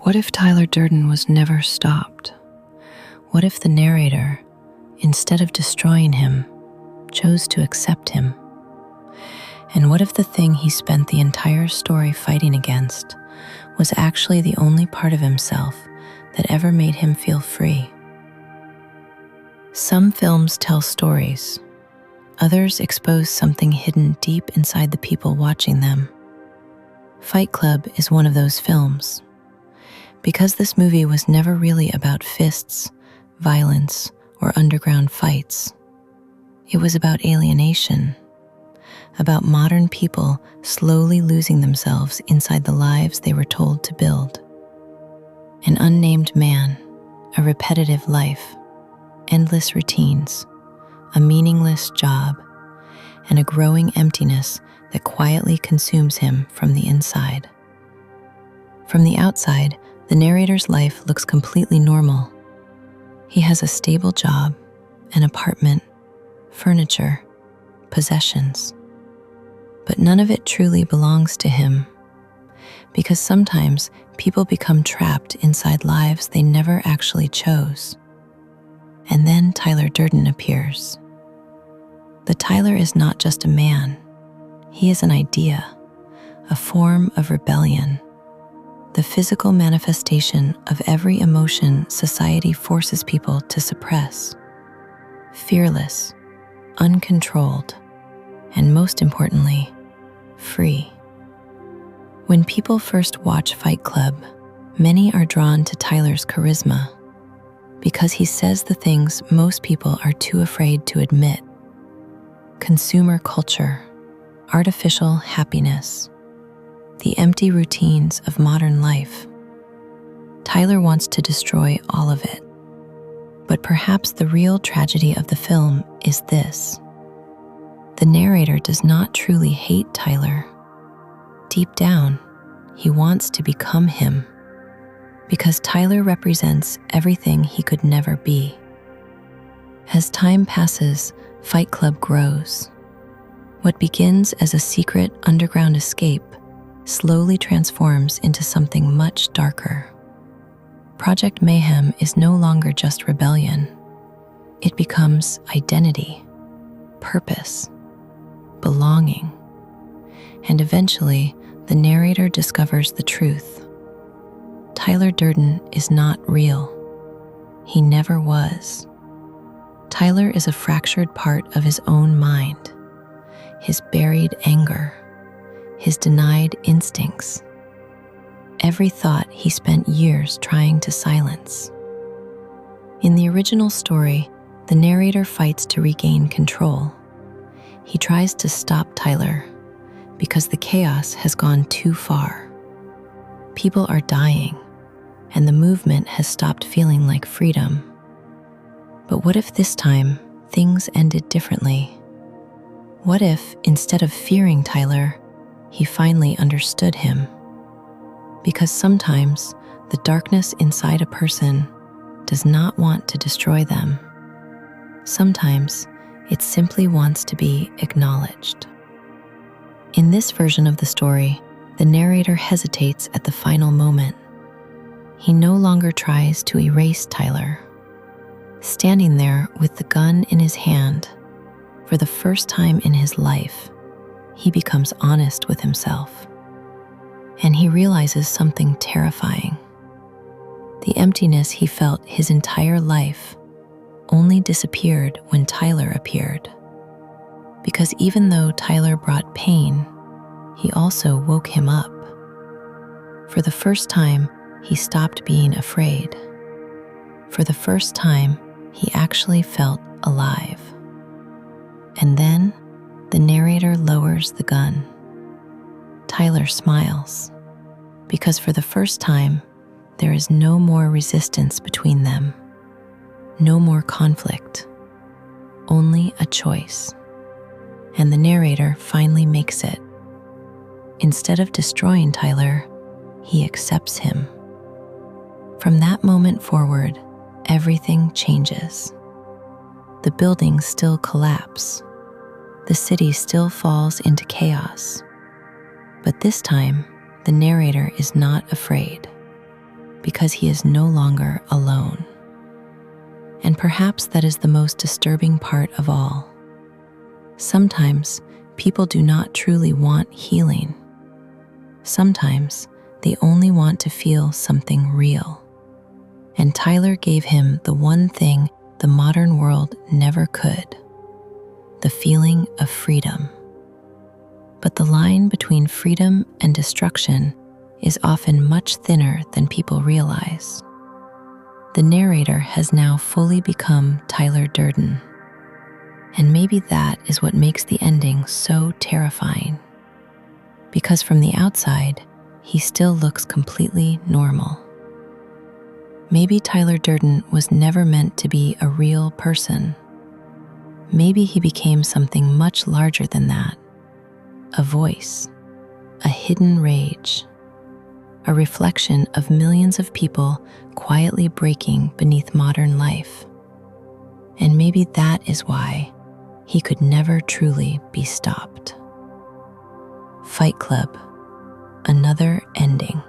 What if Tyler Durden was never stopped? What if the narrator, instead of destroying him, chose to accept him? And what if the thing he spent the entire story fighting against was actually the only part of himself that ever made him feel free? Some films tell stories. Others expose something hidden deep inside the people watching them. Fight Club is one of those films. Because this movie was never really about fists, violence, or underground fights. It was about alienation, about modern people slowly losing themselves inside the lives they were told to build. An unnamed man, a repetitive life, endless routines, a meaningless job, and a growing emptiness that quietly consumes him from the inside. From the outside, the narrator's life looks completely normal. He has a stable job, an apartment, furniture, possessions. But none of it truly belongs to him, because sometimes people become trapped inside lives they never actually chose. And then Tyler Durden appears. The Tyler is not just a man. He is an idea, a form of rebellion, the physical manifestation of every emotion society forces people to suppress. Fearless, uncontrolled, and most importantly, free. When people first watch Fight Club, many are drawn to Tyler's charisma because he says the things most people are too afraid to admit. Consumer culture, artificial happiness, the empty routines of modern life. Tyler wants to destroy all of it. But perhaps the real tragedy of the film is this. The narrator does not truly hate Tyler. Deep down, he wants to become him, because Tyler represents everything he could never be. As time passes, Fight Club grows. What begins as a secret underground escape slowly transforms into something much darker. Project Mayhem is no longer just rebellion. It becomes identity, purpose, belonging. And eventually, the narrator discovers the truth. Tyler Durden is not real. He never was. Tyler is a fractured part of his own mind, his buried anger, his denied instincts, every thought he spent years trying to silence. In the original story, the narrator fights to regain control. He tries to stop Tyler because the chaos has gone too far. People are dying, and the movement has stopped feeling like freedom. But what if this time things ended differently? What if, instead of fearing Tyler, he finally understood him? Because sometimes the darkness inside a person does not want to destroy them. Sometimes it simply wants to be acknowledged. In this version of the story, the narrator hesitates at the final moment. He no longer tries to erase Tyler. Standing there with the gun in his hand, for the first time in his life, he becomes honest with himself. And he realizes something terrifying. The emptiness he felt his entire life only disappeared when Tyler appeared. Because even though Tyler brought pain, he also woke him up. For the first time, he stopped being afraid. For the first time, he actually felt alive. And then, the narrator lowers the gun. Tyler smiles, because for the first time, there is no more resistance between them, no more conflict, only a choice. And the narrator finally makes it. Instead of destroying Tyler, he accepts him. From that moment forward, everything changes. The buildings still collapse. The city still falls into chaos. But this time, the narrator is not afraid. because he is no longer alone. And perhaps that is the most disturbing part of all. Sometimes people do not truly want healing. Sometimes they only want to feel something real. And Tyler gave him the one thing the modern world never could: the feeling of freedom. But the line between freedom and destruction is often much thinner than people realize. The narrator has now fully become Tyler Durden. And maybe that is what makes the ending so terrifying. Because from the outside, he still looks completely normal. Maybe Tyler Durden was never meant to be a real person. Maybe he became something much larger than that. A voice, a hidden rage, a reflection of millions of people quietly breaking beneath modern life. And maybe that is why he could never truly be stopped. Fight Club, another ending.